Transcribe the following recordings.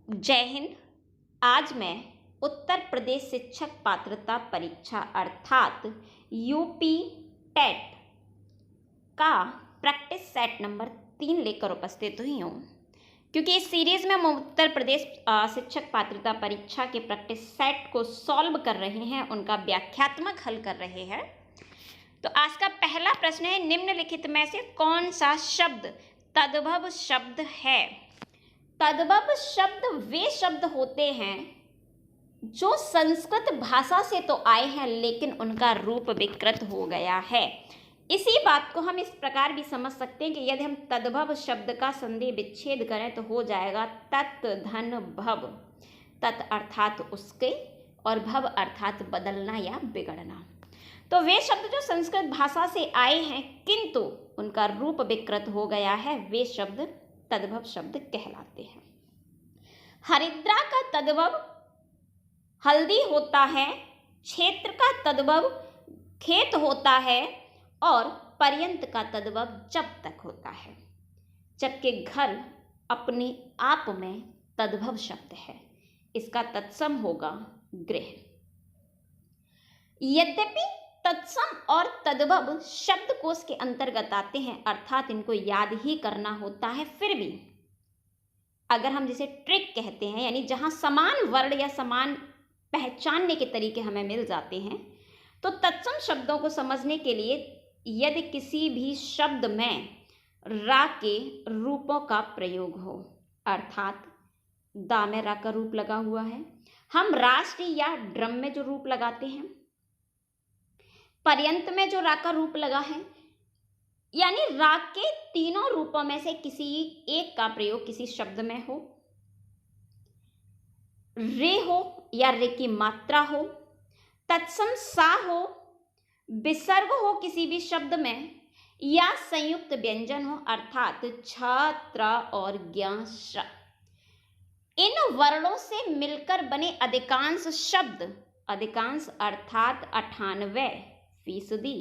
जय हिंद। आज मैं उत्तर प्रदेश शिक्षक पात्रता परीक्षा अर्थात यूपी टेट का प्रैक्टिस सेट नंबर 3 लेकर उपस्थित हुई हूँ, क्योंकि इस सीरीज में हम उत्तर प्रदेश शिक्षक पात्रता परीक्षा के प्रैक्टिस सेट को सॉल्व कर रहे हैं, उनका व्याख्यात्मक हल कर रहे हैं। तो आज का पहला प्रश्न है, निम्नलिखित में से कौन सा शब्द तद्भव शब्द है? तद्भव शब्द वे शब्द होते हैं जो संस्कृत भाषा से तो आए हैं लेकिन उनका रूप विकृत हो गया है। इसी बात को हम इस प्रकार भी समझ सकते हैं कि यदि हम तद्भव शब्द का संधि विच्छेद करें तो हो जाएगा तत् धन भव। तत् अर्थात उसके और भव अर्थात बदलना या बिगड़ना। तो वे शब्द जो संस्कृत भाषा से आए हैं किंतु उनका रूप विकृत हो गया है, वे शब्द तद्भव शब्द कहलाते हैं। हरिद्रा का तद्भव हल्दी होता है, क्षेत्र का तद्भव खेत होता है और पर्यंत का तद्भव जब तक होता है, जबकि घर अपने आप में तद्भव शब्द है, इसका तत्सम होगा गृह। यद्यपि तत्सम और तद्भव शब्दकोश के अंतर्गत आते हैं, अर्थात इनको याद ही करना होता है, फिर भी अगर हम जिसे ट्रिक कहते हैं, यानी जहां समान वर्ण या समान पहचानने के तरीके हमें मिल जाते हैं, तो तत्सम शब्दों को समझने के लिए यदि किसी भी शब्द में रा के रूपों का प्रयोग हो, अर्थात दा में रा का रूप लगा हुआ है, हम राष्ट्र या ड्रम में जो रूप लगाते हैं, पर्यंत में जो रा का रूप लगा है, यानी रा के तीनों रूपों में से किसी एक का प्रयोग किसी शब्द में हो, रे हो या रे की मात्रा हो, तत्सम सा हो, विसर्ग हो किसी भी शब्द में, या संयुक्त व्यंजन हो अर्थात छ त्र और ज्ञ श। इन वर्णों से मिलकर बने अधिकांश शब्द, अधिकांश अर्थात 98%,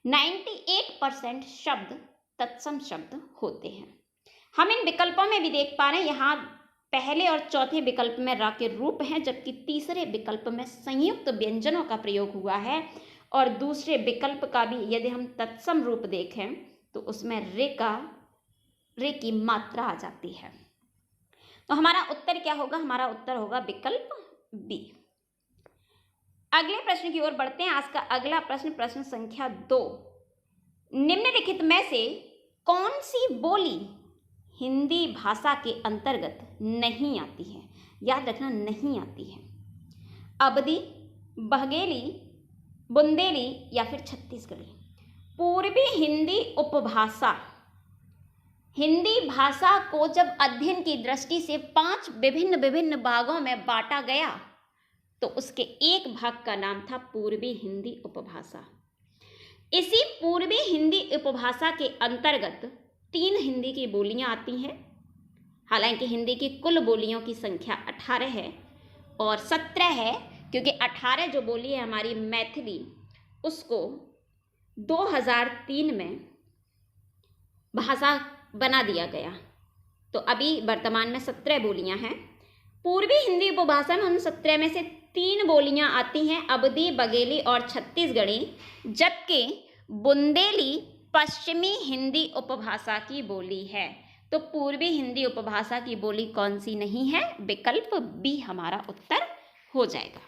98% शब्द तत्सम शब्द होते हैं। हम इन विकल्पों में भी देख पा रहे हैं, यहाँ पहले और चौथे विकल्प में रा के रूप हैं, जबकि तीसरे विकल्प में संयुक्त व्यंजनों का प्रयोग हुआ है, और दूसरे विकल्प का भी यदि हम तत्सम रूप देखें तो उसमें रे की मात्रा आ जाती है। तो हमारा उत्तर क्या होगा? हमारा उत्तर होगा विकल्प बी। अगले प्रश्न की ओर बढ़ते हैं। आज का अगला प्रश्न, प्रश्न संख्या 2, निम्नलिखित में से कौन सी बोली हिंदी भाषा के अंतर्गत नहीं आती है? याद रखना, नहीं आती है। अवधी, बघेली, बुंदेली या फिर छत्तीसगढ़ी। पूर्वी हिंदी उपभाषा, हिंदी भाषा को जब अध्ययन की दृष्टि से 5 विभिन्न भागों में बांटा गया तो उसके एक भाग का नाम था पूर्वी हिंदी उपभाषा। इसी पूर्वी हिंदी उपभाषा के अंतर्गत 3 हिंदी की बोलियां आती हैं। हालांकि हिंदी की कुल बोलियों की संख्या 18 है और 17 है, क्योंकि 18 जो बोली है हमारी मैथिली, उसको 2003 में भाषा बना दिया गया, तो अभी वर्तमान में 17 बोलियां हैं। पूर्वी हिंदी उपभाषा में उन 17 में से 3 बोलियां आती हैं, अवधी, बघेली और छत्तीसगढ़ी, जबकि बुंदेली पश्चिमी हिंदी उपभाषा की बोली है। तो पूर्वी हिंदी उपभाषा की बोली कौन सी नहीं है? विकल्प बी हमारा उत्तर हो जाएगा।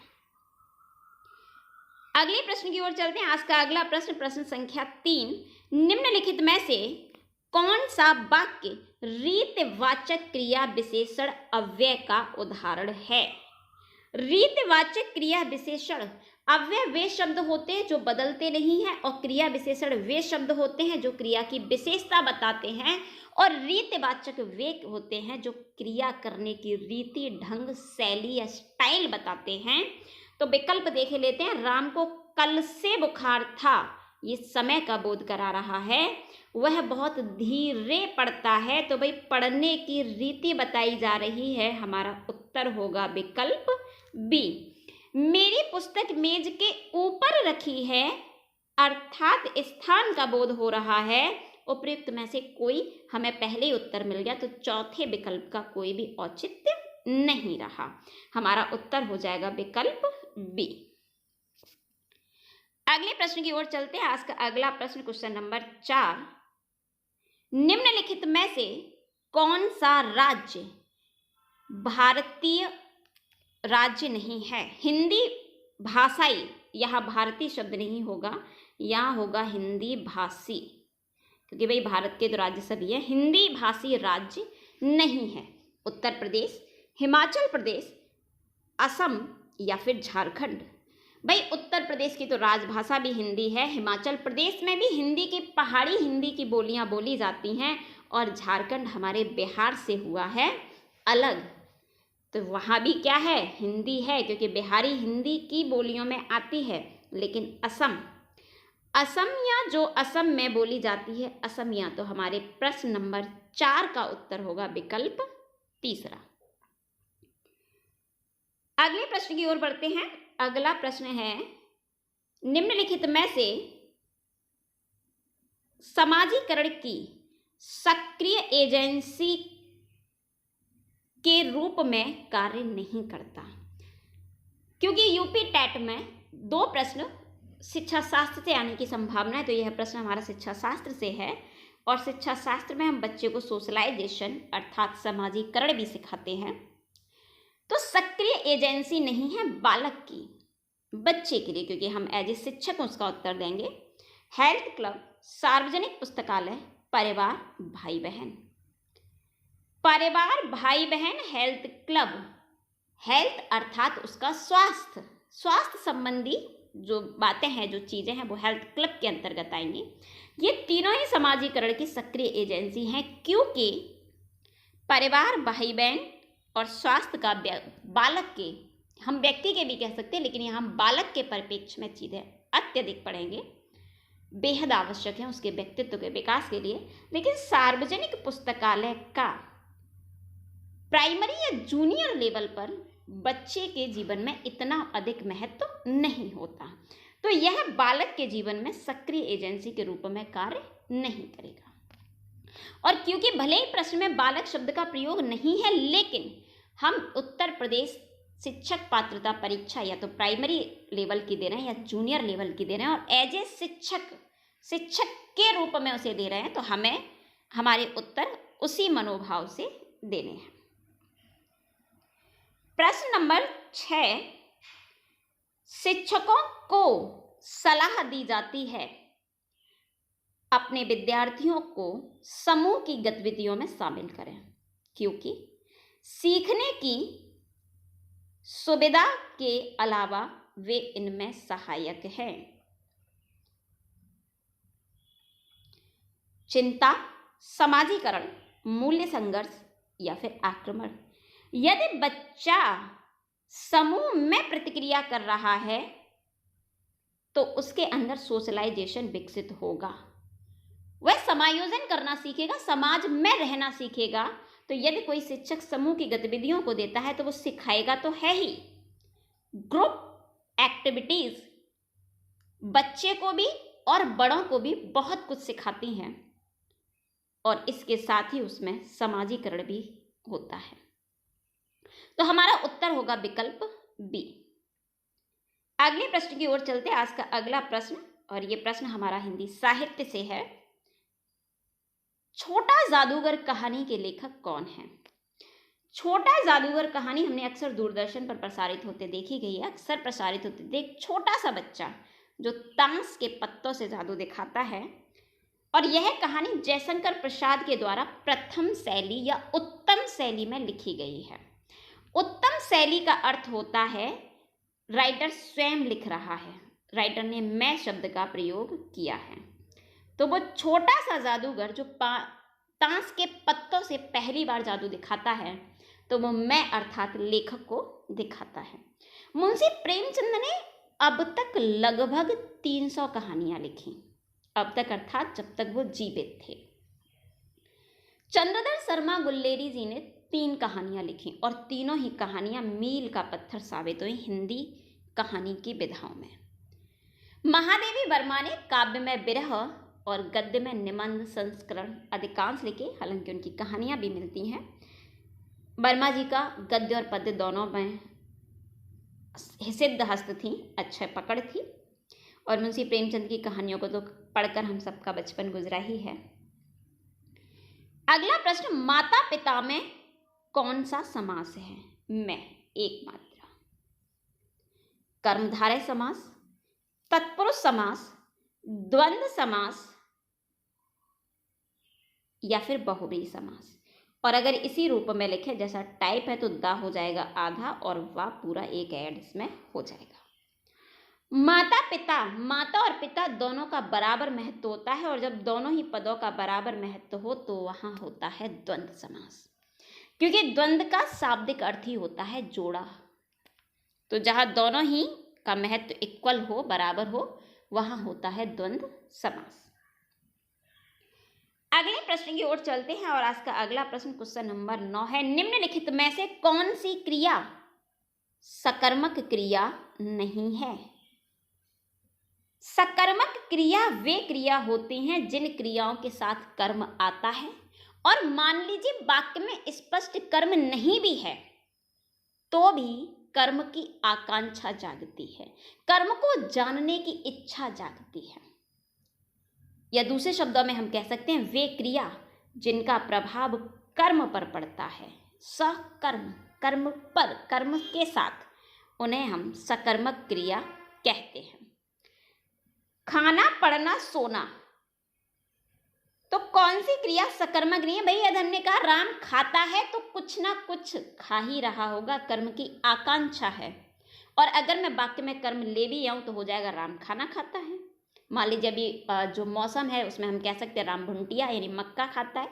अगले प्रश्न की ओर चलते हैं। आज का अगला प्रश्न, प्रश्न संख्या 3, निम्नलिखित में से कौन सा वाक्य रीतवाचक क्रिया विशेषण अव्यय का उदाहरण है? रीतवाचक क्रिया विशेषण अव्यय वे शब्द होते हैं जो बदलते नहीं हैं, और क्रिया विशेषण वे शब्द होते हैं जो क्रिया की विशेषता बताते हैं, और रीतवाचक वे होते हैं जो क्रिया करने की रीति, ढंग, शैली या स्टाइल बताते हैं। तो विकल्प देख लेते हैं। राम को कल से बुखार था, ये समय का बोध करा रहा है। वह बहुत धीरे पढ़ता है, तो भाई पढ़ने की रीति बताई जा रही है। हमारा उत्तर होगा विकल्प बी। मेरी पुस्तक मेज के ऊपर रखी है, अर्थात स्थान का बोध हो रहा है। उपयुक्त में से कोई हमें पहले ही उत्तर मिल गया, तो चौथे विकल्प का कोई भी औचित्य नहीं रहा। हमारा उत्तर हो जाएगा विकल्प बी। अगले प्रश्न की ओर चलते हैं। आज का अगला प्रश्न क्वेश्चन नंबर 4, निम्नलिखित में से कौन सा राज्य भारतीय राज्य नहीं है? हिंदी भाषाई, यहाँ भारतीय शब्द नहीं होगा, यहाँ होगा हिंदी भाषी, क्योंकि भाई भारत के तो राज्य सभी है। हिंदी भाषी राज्य नहीं है। उत्तर प्रदेश, हिमाचल प्रदेश, असम या फिर झारखंड। भाई उत्तर प्रदेश की तो राजभाषा भी हिंदी है, हिमाचल प्रदेश में भी हिंदी की पहाड़ी हिंदी की बोलियां बोली जाती हैं, और झारखंड हमारे बिहार से हुआ है अलग, तो वहाँ भी क्या है? हिंदी है, क्योंकि बिहारी हिंदी की बोलियों में आती है। लेकिन असमिया जो असम में बोली जाती है, असमिया, तो हमारे प्रश्न नंबर 4 का उत्तर होगा विकल्प तीसरा। अगले प्रश्न की ओर बढ़ते हैं। अगला प्रश्न है, निम्नलिखित में से समाजीकरण की सक्रिय एजेंसी के रूप में कार्य नहीं करता? क्योंकि यूपी टेट में 2 प्रश्न शिक्षा शास्त्र से आने की संभावना है, तो यह प्रश्न हमारा शिक्षा शास्त्र से है, और शिक्षा शास्त्र में हम बच्चे को सोशलाइजेशन अर्थात समाजीकरण भी सिखाते हैं। तो सक्रिय एजेंसी नहीं है बालक की, बच्चे के लिए, क्योंकि हम एज ए शिक्षक उसका उत्तर देंगे। हेल्थ क्लब, सार्वजनिक पुस्तकालय, परिवार भाई बहन। परिवार भाई बहन, हेल्थ क्लब, हेल्थ अर्थात उसका स्वास्थ्य संबंधी जो बातें हैं, जो चीजें हैं, वो हेल्थ क्लब के अंतर्गत आएंगी। ये तीनों ही समाजीकरण की सक्रिय एजेंसी हैं, क्योंकि परिवार भाई बहन और स्वास्थ्य का बालक के, हम व्यक्ति के भी कह सकते हैं, लेकिन यहाँ हम बालक के परिप्रेक्ष्य में चीजें अत्यधिक पढ़ेंगे, बेहद आवश्यक है उसके व्यक्तित्व के विकास के लिए। लेकिन सार्वजनिक पुस्तकालय का प्राइमरी या जूनियर लेवल पर बच्चे के जीवन में इतना अधिक महत्व नहीं होता, तो यह बालक के जीवन में सक्रिय एजेंसी के रूप में कार्य नहीं करेगा। और क्योंकि भले ही प्रश्न में बालक शब्द का प्रयोग नहीं है, लेकिन हम उत्तर प्रदेश शिक्षक पात्रता परीक्षा या तो प्राइमरी लेवल की दे रहे हैं या जूनियर लेवल की दे रहे हैं, और एज ए शिक्षक के रूप में उसे दे रहे हैं, तो हमें हमारे उत्तर उसी मनोभाव से देने हैं। प्रश्न नंबर 6, शिक्षकों को सलाह दी जाती है अपने विद्यार्थियों को समूह की गतिविधियों में शामिल करें, क्योंकि सीखने की सुविधा के अलावा वे इनमें सहायक हैं। चिंता, समाजीकरण, मूल्य संघर्ष या फिर आक्रमण। यदि बच्चा समूह में प्रतिक्रिया कर रहा है तो उसके अंदर सोशलाइजेशन विकसित होगा, वह समायोजन करना सीखेगा, समाज में रहना सीखेगा। तो यदि कोई शिक्षक समूह की गतिविधियों को देता है तो वो सिखाएगा तो है ही। ग्रुप एक्टिविटीज बच्चे को भी और बड़ों को भी बहुत कुछ सिखाती हैं, और इसके साथ ही उसमें समाजीकरण भी होता है। तो हमारा उत्तर होगा विकल्प बी। अगले प्रश्न की ओर चलते हैं। आज का अगला प्रश्न, और ये प्रश्न हमारा हिंदी साहित्य से है। छोटा जादूगर कहानी के लेखक कौन है? छोटा जादूगर कहानी हमने अक्सर दूरदर्शन पर प्रसारित होते देखी गई है, अक्सर प्रसारित होते देख छोटा सा बच्चा जो ताश के पत्तों से जादू दिखाता है, और यह कहानी जयशंकर प्रसाद के द्वारा प्रथम शैली या उत्तम शैली में लिखी गई है। उत्तम शैली का अर्थ होता है राइटर स्वयं लिख रहा है, राइटर ने मैं शब्द का प्रयोग किया है। तो वो छोटा सा जादूगर जो ताश के पत्तों से पहली बार जादू दिखाता है, तो वो मैं अर्थात लेखक को दिखाता है। मुंशी प्रेमचंद ने अब तक लगभग 300 कहानियां लिखी, अब तक अर्थात जब तक वो जीवित थे। चंद्रधर शर्मा गुल्लेरी जी ने 3 कहानियां लिखी, और तीनों ही कहानियां मील का पत्थर साबित हुई हिंदी कहानी की विधाओं में। महादेवी वर्मा ने काव्य में विरह और गद्य में निबंध संस्करण अधिकांश लिखे, हालांकि उनकी कहानियां भी मिलती हैं। वर्मा जी का गद्य और पद्य दोनों में सिद्ध हस्त थी, अच्छा पकड़ थी। और मुंशी प्रेमचंद की कहानियों को तो पढ़कर हम सबका बचपन गुजरा ही है। अगला प्रश्न, माता पिता में कौन सा समास है? मैं एकमात्र। कर्मधारय समास, तत्पुरुष समास, द्वंद्व समास या फिर बहुव्रीहि समास। और अगर इसी रूप में लिखे जैसा टाइप है तो दा हो जाएगा आधा और वा पूरा एक ऐड इसमें हो जाएगा। माता पिता, माता और पिता दोनों का बराबर महत्व होता है और जब दोनों ही पदों का बराबर महत्व हो तो वहां होता है द्वंद्व समास, क्योंकि द्वंद्व का शाब्दिक अर्थ ही होता है जोड़ा। तो जहां दोनों ही का महत्व इक्वल हो, बराबर हो, वहां होता है द्वंद्व समास। अगले प्रश्न की ओर चलते हैं और आज का अगला प्रश्न क्वेश्चन नंबर 9 है, निम्नलिखित में से कौन सी क्रिया सकर्मक क्रिया नहीं है? सकर्मक क्रिया वे क्रिया होती हैं जिन क्रियाओं के साथ कर्म आता है और मान लीजिए वाक्य में स्पष्ट कर्म नहीं भी है तो भी कर्म की आकांक्षा जागती है, कर्म को जानने की इच्छा जागती है। या दूसरे शब्दों में हम कह सकते हैं वे क्रिया जिनका प्रभाव कर्म पर पड़ता है, सकर्म, कर्म पर, कर्म के साथ, उन्हें हम सकर्मक क्रिया कहते हैं। खाना, पढ़ना, सोना, तो कौन सी क्रिया सकर्मक नहीं है? भाई यदि हमने कहा राम खाता है तो कुछ ना कुछ खा ही रहा होगा, कर्म की आकांक्षा है। और अगर मैं वाक्य में कर्म ले भी आऊं तो हो जाएगा राम खाना खाता है। मान लीजिए अभी जो मौसम है उसमें हम कह सकते हैं राम भुंटिया यानी मक्का खाता है।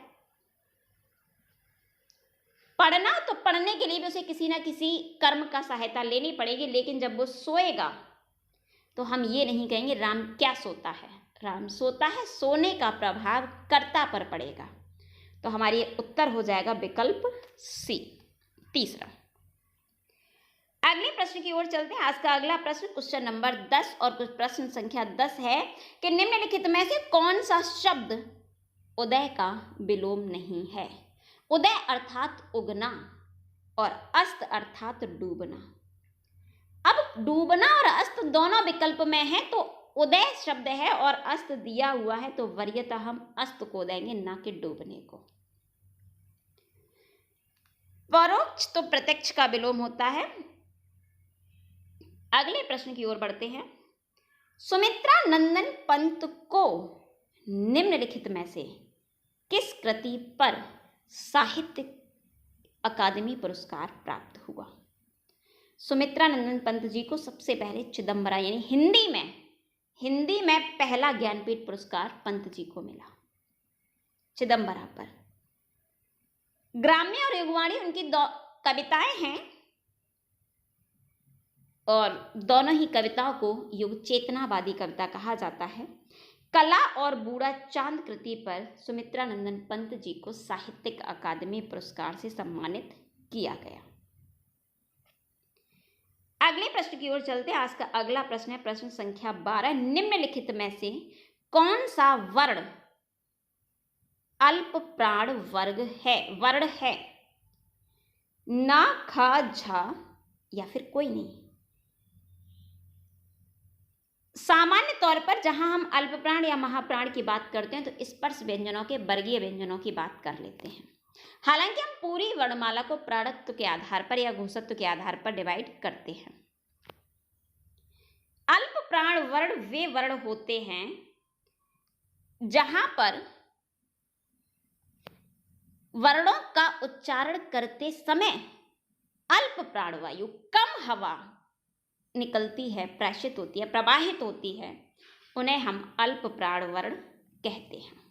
पढ़ना, तो पढ़ने के लिए भी उसे किसी ना किसी कर्म का सहायता लेनी पड़ेगी, लेकिन जब वो सोएगा तो हम ये नहीं कहेंगे राम क्या सोता है, राम सोता है, सोने का प्रभाव कर्ता पर पड़ेगा। तो हमारी उत्तर हो जाएगा विकल्प सी, तीसरा। अगले प्रश्न की ओर चलते हैं। आज का अगला प्रश्न क्वेश्चन नंबर 10 और कुछ प्रश्न संख्या 10 है कि निम्नलिखित में से कौन सा शब्द उदय का विलोम नहीं है? उदय अर्थात उगना और अस्त अर्थात डूबना। अब डूबना और अस्त दोनों विकल्प में है तो उदय शब्द है और अस्त दिया हुआ है तो वरीयतः हम अस्त को देंगे, ना कि डूबने को। परोक्ष तो प्रत्यक्ष का विलोम होता है। अगले प्रश्न की ओर बढ़ते हैं। सुमित्रा नंदन पंत को निम्नलिखित में से किस कृति पर साहित्य अकादमी पुरस्कार प्राप्त हुआ? सुमित्रा नंदन पंत जी को सबसे पहले चिदंबरा यानी हिंदी में पहला ज्ञानपीठ पुरस्कार पंत जी को मिला चिदंबरा पर। ग्राम्य और युगवाणी उनकी कविताएं हैं और दोनों ही कविताओं को युग चेतनावादी कविता कहा जाता है। कला और बूढ़ा चांद कृति पर सुमित्रा नंदन पंत जी को साहित्यिक अकादमी पुरस्कार से सम्मानित किया गया। अगले प्रश्न की ओर चलते हैं। आज का अगला प्रश्न है प्रश्न संख्या 12, निम्नलिखित में से कौन सा वर्ण अल्प प्राण वर्ण है? ना, खा, झा या फिर कोई नहीं। सामान्य तौर पर जहां हम अल्प प्राण या महाप्राण की बात करते हैं तो स्पर्श व्यंजनों के वर्गीय व्यंजनों की बात कर लेते हैं। हालांकि हम पूरी वर्णमाला को प्राणत्व के आधार पर या घोषत्व के आधार पर डिवाइड करते हैं। अल्प प्राण वर्ण वे वर्ण होते हैं जहां पर वर्णों का उच्चारण करते समय अल्प प्राणवायु, कम हवा निकलती है, प्रेषित होती है, प्रवाहित होती है, उन्हें हम अल्प प्राण वर्ण कहते हैं।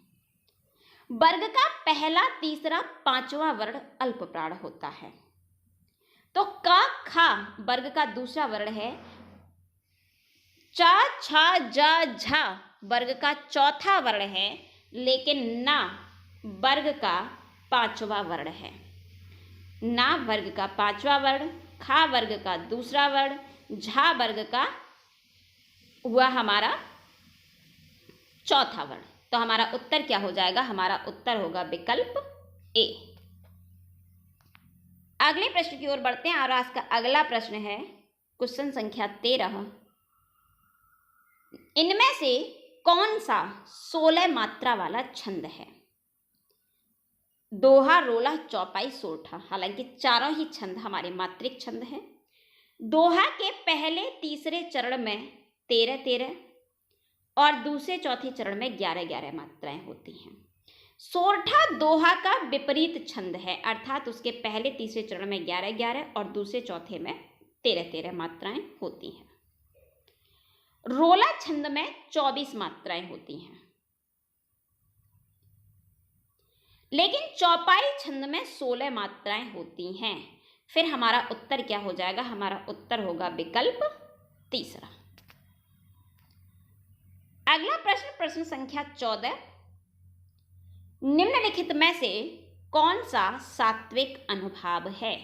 वर्ग का पहला, तीसरा, पांचवा वर्ण अल्प प्राण होता है। तो का, खा वर्ग का दूसरा वर्ण है। चा, छा, जा, झा वर्ग का चौथा वर्ण है, लेकिन ना वर्ग का पांचवा वर्ण है। ना वर्ग का पांचवा वर्ण, खा वर्ग का दूसरा वर्ण, झा वर्ग का हुआ हमारा चौथा वर्ण। तो हमारा उत्तर क्या हो जाएगा? हमारा उत्तर होगा विकल्प ए। अगले प्रश्न की ओर बढ़ते हैं और आज का अगला प्रश्न है क्वेश्चन संख्या 13। इनमें से कौन सा 16 मात्रा वाला छंद है? दोहा, रोला, चौपाई, सोरठा। हालांकि चारों ही छंद हमारे मात्रिक छंद हैं। दोहा के पहले तीसरे चरण में 13-13 और दूसरे चौथे चरण में 11-11 मात्राएं होती हैं। सोरठा दोहा का विपरीत छंद है, अर्थात उसके पहले तीसरे चरण में 11-11 और दूसरे चौथे में 13-13 मात्राएं होती हैं। रोला छंद में 24 मात्राएं होती हैं, लेकिन चौपाई छंद में 16 मात्राएं होती हैं। फिर हमारा उत्तर क्या हो जाएगा? हमारा उत्तर होगा विकल्प तीसरा। अगला प्रश्न, प्रश्न संख्या 14। निम्नलिखित में से कौन सा सात्विक अनुभाव है?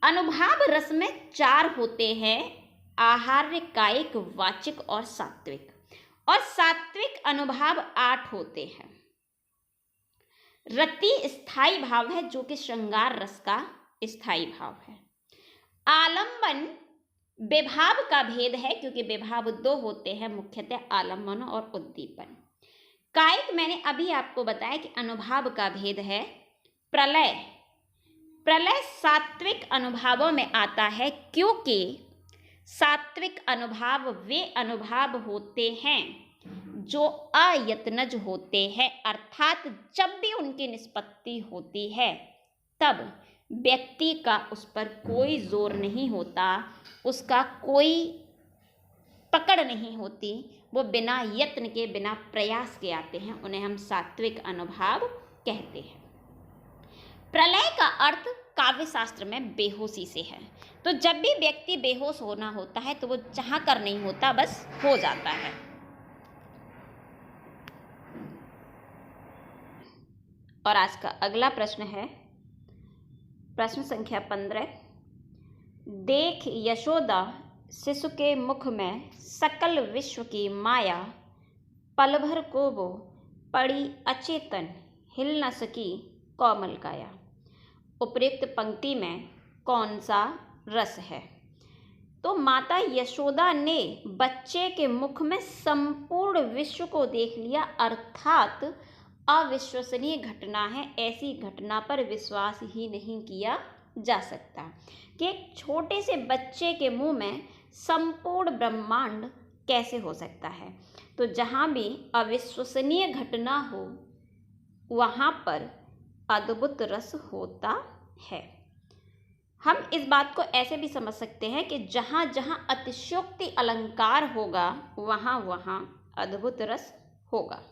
अनुभाव रस में 4 होते हैं, आहार्य, कायिक, वाचिक और सात्विक। और सात्विक अनुभाव 8 होते हैं। रति स्थायी भाव है, जो कि श्रृंगार रस का स्थायी भाव है। आलंबन विभाव का भेद है, क्योंकि विभाव 2 होते हैं, मुख्यतः आलंबन और उद्दीपन। कायिक मैंने अभी आपको बताया कि अनुभाव का भेद है। प्रलय, प्रलय सात्विक अनुभावों में आता है, क्योंकि सात्विक अनुभाव वे अनुभाव होते हैं जो अयत्नज होते हैं, अर्थात जब भी उनकी निष्पत्ति होती है तब व्यक्ति का उस पर कोई जोर नहीं होता, उसका कोई पकड़ नहीं होती, वो बिना यत्न के, बिना प्रयास के आते हैं, उन्हें हम सात्विक अनुभाव कहते हैं। प्रलय का अर्थ काव्य शास्त्र में बेहोशी से है। तो जब भी व्यक्ति बेहोश होना होता है तो वो चाह कर नहीं होता, बस हो जाता है। और आज का अगला प्रश्न है प्रश्न संख्या 15। देख यशोदा शिशु के मुख में सकल विश्व की माया, पल भर को वो पड़ी अचेतन, हिल न सकी कोमल काया। उपयुक्त पंक्ति में कौन सा रस है? तो माता यशोदा ने बच्चे के मुख में संपूर्ण विश्व को देख लिया, अर्थात अविश्वसनीय घटना है। ऐसी घटना पर विश्वास ही नहीं किया जा सकता कि एक छोटे से बच्चे के मुंह में संपूर्ण ब्रह्मांड कैसे हो सकता है। तो जहाँ भी अविश्वसनीय घटना हो वहाँ पर अद्भुत रस होता है। हम इस बात को ऐसे भी समझ सकते हैं कि जहाँ जहाँ अतिशयोक्ति अलंकार होगा वहाँ वहाँ अद्भुत रस होगा।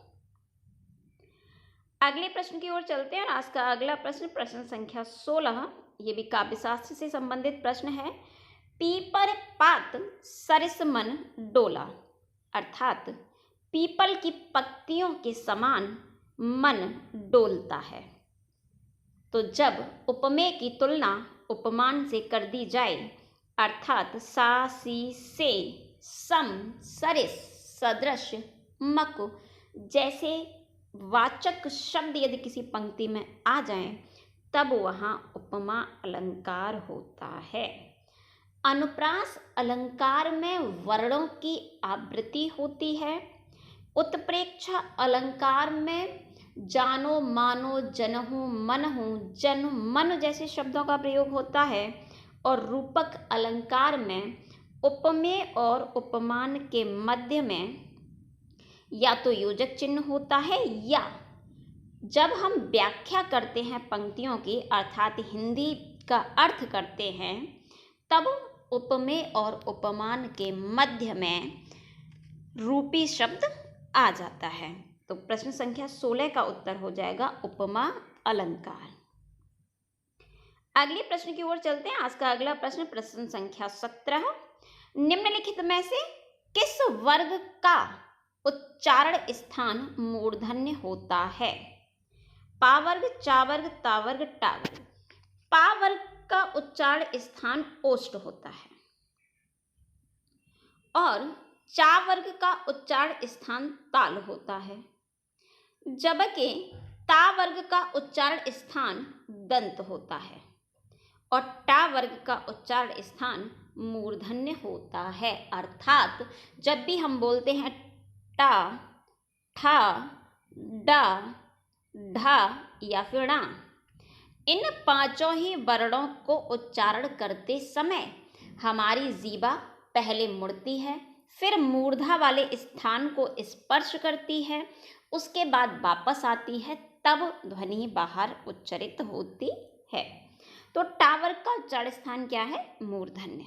अगले प्रश्न की ओर चलते हैं। आज का अगला प्रश्न, प्रश्न संख्या 16, ये भी काव्यशास्त्र से संबंधित प्रश्न है। पीपर पात सरिस मन डोला, अर्थात पीपल की पत्तियों के समान मन डोलता है। तो जब उपमेय की तुलना उपमान से कर दी जाए, अर्थात सा, सी, से, सम, सरिस, सदृश, मक जैसे वाचक शब्द यदि किसी पंक्ति में आ जाएं, तब वहाँ उपमा अलंकार होता है। अनुप्रास अलंकार में वर्णों की आवृत्ति होती है। उत्प्रेक्षा अलंकार में जानो, मानो, जनहु, मनहु, जन, मन जैसे शब्दों का प्रयोग होता है। और रूपक अलंकार में उपमेय और उपमान के मध्य में या तो योजक चिन्ह होता है, या जब हम व्याख्या करते हैं पंक्तियों की, अर्थात हिंदी का अर्थ करते हैं, तब उपमेय और उपमान के मध्य में रूपी शब्द आ जाता है। तो प्रश्न संख्या 16 का उत्तर हो जाएगा उपमा अलंकार। अगले प्रश्न की ओर चलते हैं। आज का अगला प्रश्न, प्रश्न संख्या 17। निम्नलिखित में से किस वर्ग का उच्चारण स्थान मूर्धन्य होता है? पा वर्ग, चा वर्ग, ता वर्ग, टा वर्ग। पा वर्ग का उच्चारण स्थान ओष्ठ होता है और चा वर्ग का उच्चारण स्थान ताल होता है, जबकि ता वर्ग का उच्चारण स्थान दंत होता है और टा वर्ग का उच्चारण स्थान मूर्धन्य होता है। अर्थात जब भी हम बोलते हैं टा, ठा, डा, ढा या फिर णा, इन पांचों ही वर्णों को उच्चारण करते समय हमारी जीवा पहले मुड़ती है, फिर मूर्धा वाले स्थान को स्पर्श करती है, उसके बाद वापस आती है, तब ध्वनि बाहर उच्चरित होती है। तो टावर का उच्चारण स्थान क्या है? मूर्धन्य।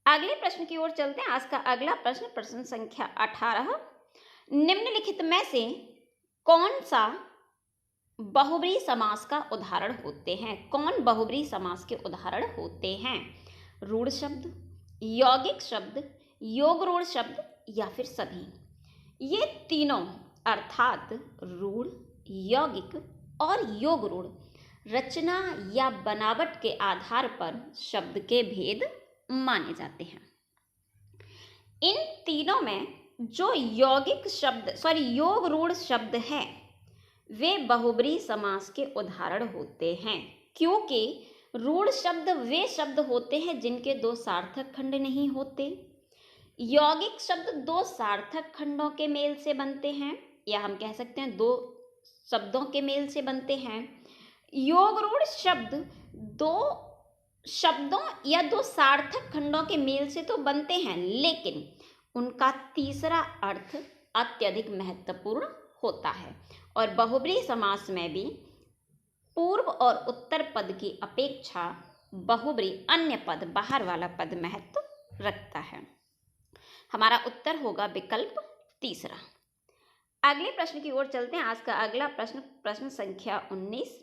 अगले प्रश्न की ओर चलते हैं। आज का अगला प्रश्न, प्रश्न संख्या 18। निम्नलिखित में से कौन सा बहुब्रीहि समास का उदाहरण होते हैं? कौन बहुब्रीहि समास के उदाहरण होते हैं? रूढ़ शब्द, यौगिक शब्द, योग रूढ़ शब्द या फिर सभी। ये तीनों अर्थात रूढ़, यौगिक और योग रूढ़ रचना या बनावट के आधार पर शब्द के भेद माने जाते हैं। इन तीनों में जो योग रूढ़ शब्द हैं वे बहुब्रीहि समास के उदाहरण होते हैं, क्योंकि रूढ़ शब्द वे शब्द होते हैं जिनके दो सार्थक खंड नहीं होते। यौगिक शब्द दो सार्थक खंडों के मेल से बनते हैं, या हम कह सकते हैं दो शब्दों के मेल से बनते हैं। योग रूढ़ शब्द दो शब्दों या दो सार्थक खंडों के मेल से तो बनते हैं, लेकिन उनका तीसरा अर्थ अत्यधिक महत्वपूर्ण होता है। और बहुब्रीहि समास में भी पूर्व और उत्तर पद की अपेक्षा बहुब्रीहि अन्य पद, बाहर वाला पद महत्व रखता है। हमारा उत्तर होगा विकल्प तीसरा। अगले प्रश्न की ओर चलते हैं। आज का अगला प्रश्न, प्रश्न संख्या 19।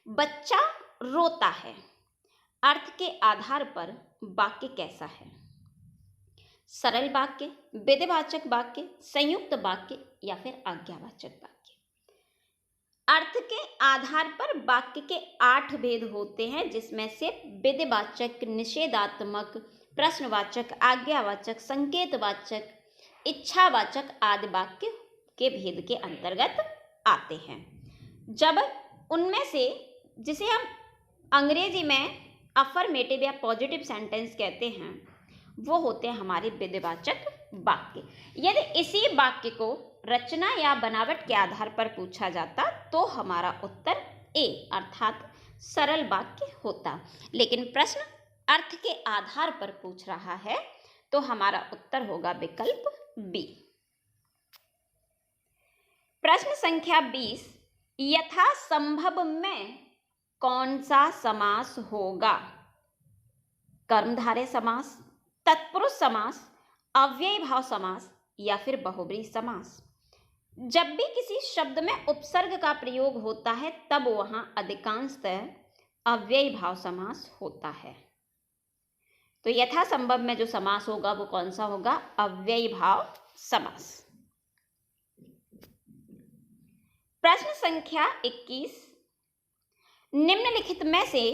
बच्चा रोता है अर्थ के आधार पर वाक्य कैसा है? सरल वाक्य, विधिवाचक वाक्य, संयुक्त वाक्य या फिर आज्ञावाचक वाक्य। अर्थ के आधार पर वाक्य के 8 भेद होते हैं, जिसमें से विधिवाचक, निषेधात्मक, प्रश्नवाचक, आज्ञावाचक, संकेतवाचक, इच्छावाचक आदि वाक्य के भेद के अंतर्गत आते हैं। जब उनमें से, जिसे हम अंग्रेजी में अफर्मेटिव या पॉजिटिव सेंटेंस कहते हैं, वो होते हैं हमारे विधिवाचक वाक्य। यदि इसी वाक्य को रचना या बनावट के आधार पर पूछा जाता तो हमारा उत्तर ए अर्थात सरल वाक्य होता, लेकिन प्रश्न अर्थ के आधार पर पूछ रहा है तो हमारा उत्तर होगा विकल्प बी। प्रश्न संख्या 20। यथासंभव में कौन सा समास होगा? कर्मधारय समास, तत्पुरुष समास, अव्ययी भाव समास या फिर बहुब्रीहि समास। जब भी किसी शब्द में उपसर्ग का प्रयोग होता है तब वहां अधिकांशतः अव्ययी भाव समास होता है। तो यथासंभव में जो समास होगा वो कौन सा होगा? अव्ययी भाव समास। प्रश्न संख्या 21। निम्नलिखित में से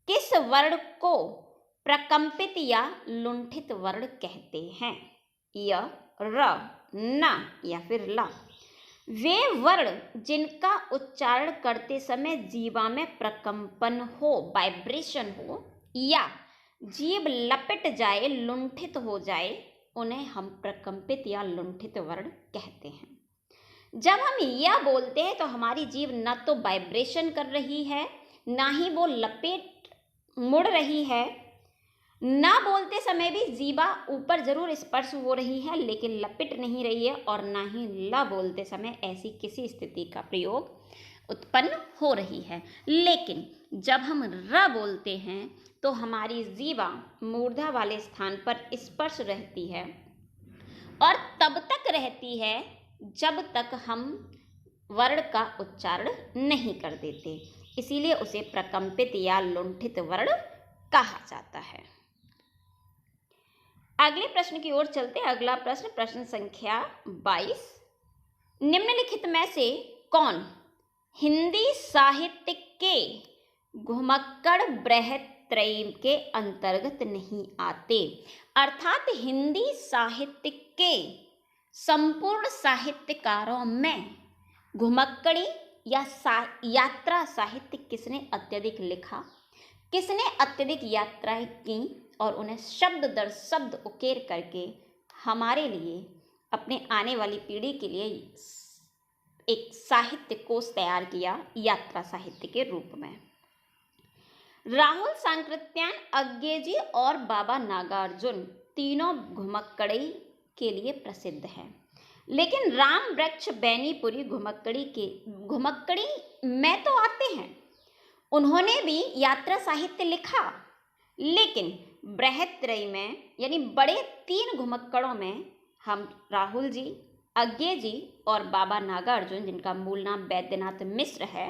किस वर्ण को प्रकंपित या लुंठित वर्ण कहते हैं? य, र, न या फिर ला। वे वर्ण जिनका उच्चारण करते समय जीवा में प्रकंपन हो, वाइब्रेशन हो, या जीभ लपट जाए, लुंठित हो जाए, उन्हें हम प्रकंपित या लुंठित वर्ण कहते हैं। जब हम या बोलते हैं तो हमारी जीभ न तो वाइब्रेशन कर रही है, ना ही वो लपेट मुड़ रही है। ना बोलते समय भी जीवा ऊपर जरूर स्पर्श हो रही है लेकिन लपट नहीं रही है, और ना ही ला बोलते समय ऐसी किसी स्थिति का प्रयोग उत्पन्न हो रही है। लेकिन जब हम र बोलते हैं तो हमारी जीवा मूर्धा वाले स्थान पर स्पर्श रहती है, और तब तक रहती है जब तक हम वर्ण का उच्चारण नहीं कर देते, इसीलिए उसे प्रकंपित या लुंठित वर्ण कहा जाता है। अगले प्रश्न की ओर चलते हैं। अगला प्रश्न, प्रश्न संख्या 22। निम्नलिखित में से कौन हिंदी साहित्य के घुमक्कड़ बृहत्त्रयी के अंतर्गत नहीं आते? अर्थात हिंदी साहित्य के संपूर्ण साहित्यकारों में घुमक्कड़ी या यात्रा साहित्य किसने अत्यधिक लिखा, किसने अत्यधिक यात्राएं की और उन्हें शब्द दर शब्द उकेर करके हमारे लिए, अपने आने वाली पीढ़ी के लिए एक साहित्य कोश तैयार किया यात्रा साहित्य के रूप में। राहुल सांकृत्यायन, अज्ञेयजी और बाबा नागार्जुन तीनों घुमक्कड़ी के लिए प्रसिद्ध हैं, लेकिन राम वृक्ष बैनीपुरी घुमक्कड़ी में तो आते हैं। उन्होंने भी यात्रा साहित्य लिखा, लेकिन बृहत्त्रयी में यानी बड़े 3 घुमक्कड़ों में हम राहुल जी, अज्ञेय जी और बाबा नागार्जुन, जिनका मूल नाम वैद्यनाथ मिश्र है,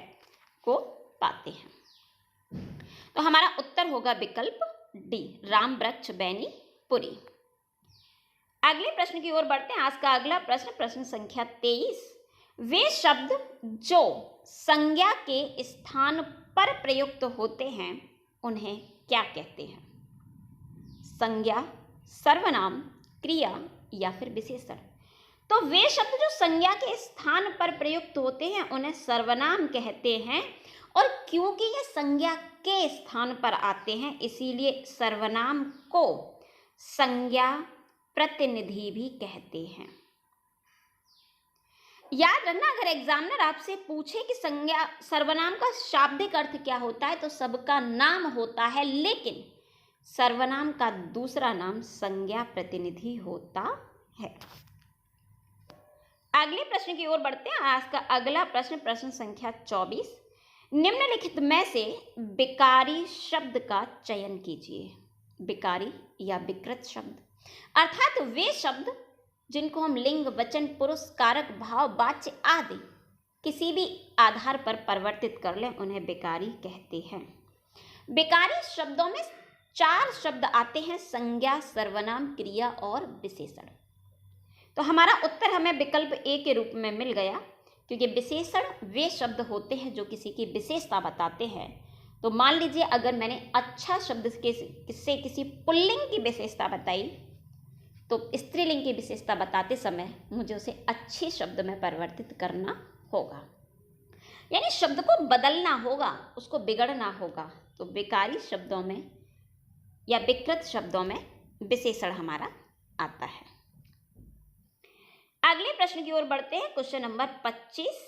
को पाते हैं। तो हमारा उत्तर होगा विकल्प डी, राम वृक्ष बैनीपुरी। अगले प्रश्न की ओर बढ़ते हैं। आज का अगला प्रश्न, प्रश्न संख्या 23। वे शब्द जो संज्ञा के स्थान पर प्रयुक्त होते हैं उन्हें क्या कहते हैं? संज्ञा, सर्वनाम, क्रिया या फिर विशेषण। तो वे शब्द जो संज्ञा के स्थान पर प्रयुक्त होते हैं उन्हें सर्वनाम कहते हैं, और क्योंकि ये संज्ञा के स्थान पर आते हैं इसीलिए सर्वनाम को संज्ञा प्रतिनिधि भी कहते हैं। याद रखना, अगर एग्जामिनर आपसे पूछे कि संज्ञा सर्वनाम का शाब्दिक अर्थ क्या होता है तो सबका नाम होता है, लेकिन सर्वनाम का दूसरा नाम संज्ञा प्रतिनिधि होता है। अगले प्रश्न की ओर बढ़ते हैं। आज का अगला प्रश्न, प्रश्न संख्या 24। निम्नलिखित में से विकारी शब्द का चयन कीजिए। विकारी या विकृत शब्द अर्थात वे शब्द जिनको हम लिंग, वचन, पुरुष, कारक, भाव, वाच्य आदि किसी भी आधार पर परिवर्तित कर लें उन्हें विकारी कहते हैं। विकारी शब्दों में 4 शब्द आते हैं, संज्ञा, सर्वनाम, क्रिया और विशेषण। तो हमारा उत्तर हमें विकल्प ए के रूप में मिल गया, क्योंकि विशेषण वे शब्द होते हैं जो किसी की विशेषता बताते हैं। तो मान लीजिए अगर मैंने अच्छा शब्द से किसी पुल्लिंग की विशेषता बताई तो स्त्रीलिंग की विशेषता बताते समय मुझे उसे अच्छे शब्द में परिवर्तित करना होगा, यानी शब्द को बदलना होगा, उसको बिगड़ना होगा। तो विकारी शब्दों में या विकृत शब्दों में विशेषण हमारा आता है। अगले प्रश्न की ओर बढ़ते हैं। Question number 25।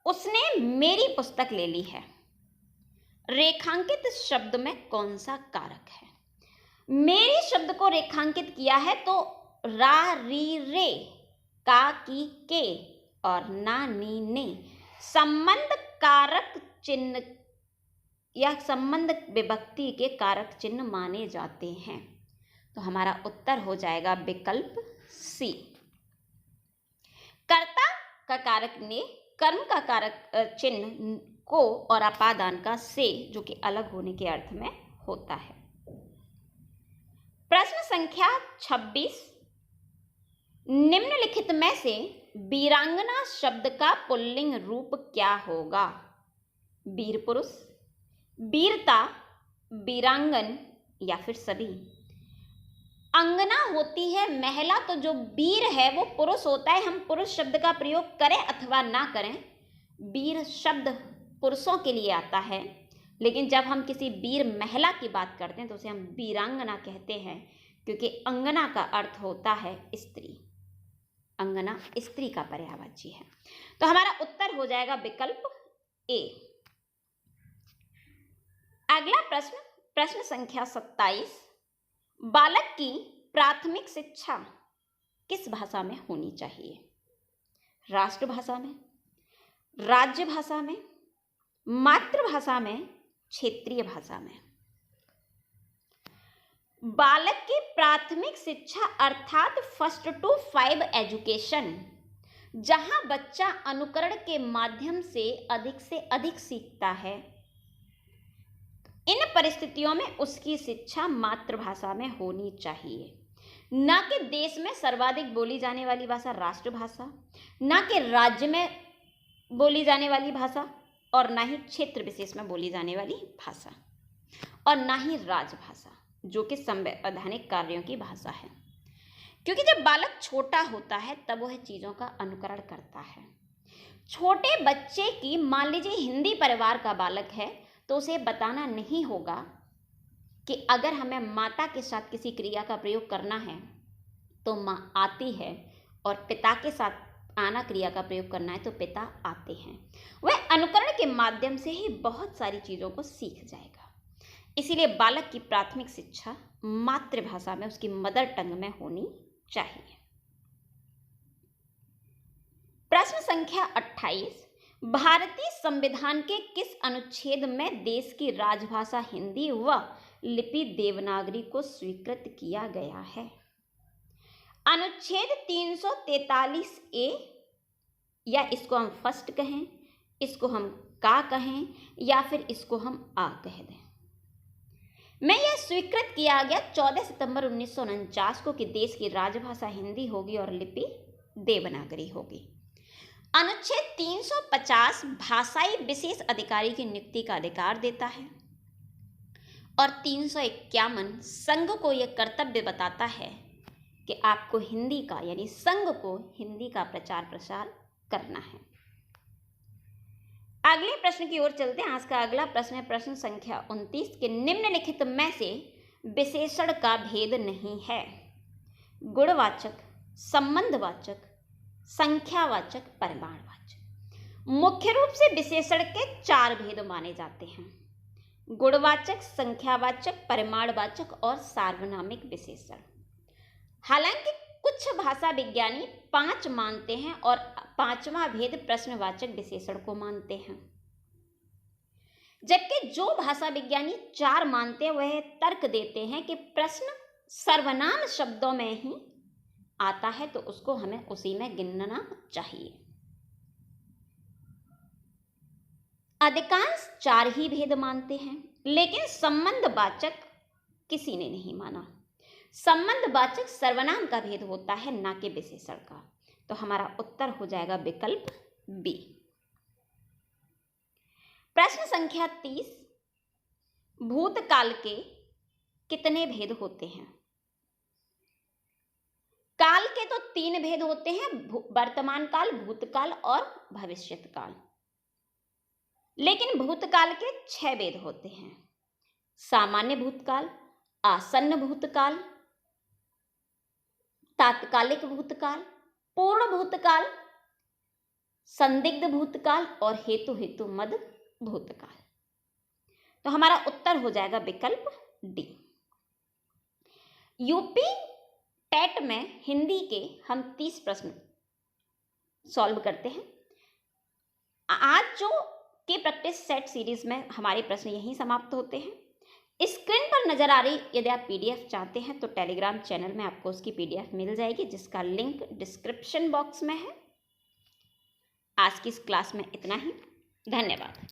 उसने मेरी पुस्तक ले ली है। रेखांकित शब्द में कौन सा कारक है? मेरी शब्द को रेखांकित किया है तो रा, री, रे, का, की, के और ना, नी, ने संबंध कारक चिन्ह या संबंध विभक्ति के कारक चिन्ह माने जाते हैं। तो हमारा उत्तर हो जाएगा विकल्प सी। कर्ता का कारक ने, कर्म का कारक चिन्ह को और अपादान का से, जो कि अलग होने के अर्थ में होता है। प्रश्न संख्या 26। निम्नलिखित में से वीरांगना शब्द का पुल्लिंग रूप क्या होगा? वीर पुरुष, वीरता, वीरांगन या फिर सभी। अंगना होती है महिला, तो जो वीर है वो पुरुष होता है। हम पुरुष शब्द का प्रयोग करें अथवा ना करें, वीर शब्द पुरुषों के लिए आता है, लेकिन जब हम किसी वीर महिला की बात करते हैं तो उसे हम वीरांगना कहते हैं, क्योंकि अंगना का अर्थ होता है स्त्री। अंगना स्त्री का पर्यायवाची है। तो हमारा उत्तर हो जाएगा विकल्प ए। अगला प्रश्न, प्रश्न संख्या 27। बालक की प्राथमिक शिक्षा किस भाषा में होनी चाहिए? राष्ट्रभाषा में, राज्य भाषा में, मातृभाषा में, क्षेत्रीय भाषा में। बालक की प्राथमिक शिक्षा अर्थात 1st to 5 एजुकेशन, जहां बच्चा अनुकरण के माध्यम से अधिक सीखता है, इन परिस्थितियों में उसकी शिक्षा मातृभाषा में होनी चाहिए। न कि देश में सर्वाधिक बोली जाने वाली भाषा राष्ट्रभाषा, न कि राज्य में बोली जाने वाली भाषा, और ना ही क्षेत्र विशेष में बोली जाने वाली भाषा, और ना ही राजभाषा जो कि संवैधानिक कार्यों की भाषा है। क्योंकि जब बालक छोटा होता है तब वह चीज़ों का अनुकरण करता है, छोटे बच्चे की, मान लीजिए हिंदी परिवार का बालक है, तो उसे बताना नहीं होगा कि अगर हमें माता के साथ किसी क्रिया का प्रयोग करना है तो माँ आती है, और पिता के साथ आना क्रिया का प्रयोग करना है तो पिता आते हैं। वह अनुकरण के माध्यम से ही बहुत सारी चीज़ों को सीख जाएगा। इसीलिए बालक की प्राथमिक शिक्षा मातृभाषा में, उसकी मदर टंग में होनी चाहिए। प्रश्न संख्या 28, भारतीय संविधान के किस अनुच्छेद में देश की राजभाषा हिंदी व लिपि देवनागरी को स्वीकृत किया गया है? अनुच्छेद 343 ए, या इसको हम फर्स्ट कहें, इसको हम का कहें, या फिर इसको हम आ कह दें, में यह स्वीकृत किया गया 14 सितंबर 1949 को कि देश की राजभाषा हिंदी होगी और लिपि देवनागरी होगी। अनुच्छेद 350 भाषाई विशेष अधिकारी की नियुक्ति का अधिकार देता है, और 351 संघ को यह कर्तव्य बताता है कि आपको हिंदी का, यानी संघ को हिंदी का प्रचार प्रसार करना है। अगले प्रश्न की ओर चलते हैं। आज का अगला प्रश्न है प्रश्न संख्या 29 के निम्नलिखित में से विशेषण का भेद नहीं है? गुणवाचक, संबंधवाचक, संख्यावाचक, परिमाणवाचक। मुख्य रूप से विशेषण के 4 भेद माने जाते हैं: गुणवाचक, संख्यावाचक, परिमाणवाचक और सार्वनामिक विशेषण। हालांकि कुछ भाषा विज्ञानी 5 मानते हैं और 5वां भेद प्रश्नवाचक विशेषण को मानते हैं, जबकि जो भाषा विज्ञानी 4 मानते हैं वह तर्क देते हैं कि प्रश्न सर्वनाम शब्दों में ही आता है तो उसको हमें उसी में गिनना चाहिए। अधिकांश 4 ही भेद मानते हैं, लेकिन संबंधवाचक किसी ने नहीं माना। संबंधवाचक सर्वनाम का भेद होता है, ना कि विशेषण का। तो हमारा उत्तर हो जाएगा विकल्प बी। प्रश्न संख्या 30, भूतकाल के कितने भेद होते हैं? काल के तो 3 भेद होते हैं, वर्तमान काल, भूतकाल और भविष्यत काल। लेकिन भूतकाल के 6 भेद होते हैं: सामान्य भूतकाल, आसन्न भूतकाल, तात्कालिक भूतकाल, पूर्ण भूतकाल, संदिग्ध भूतकाल और हेतु मद भूतकाल। तो हमारा उत्तर हो जाएगा विकल्प डी। यूपी टेट में हिंदी के हम 30 प्रश्न सॉल्व करते हैं। आज जो के प्रैक्टिस सेट सीरीज में हमारे प्रश्न यहीं समाप्त होते हैं। स्क्रीन पर नजर आ रही यदि आप पीडीएफ चाहते हैं तो टेलीग्राम चैनल में आपको उसकी पीडीएफ मिल जाएगी, जिसका लिंक डिस्क्रिप्शन बॉक्स में है। आज की इस क्लास में इतना ही। धन्यवाद।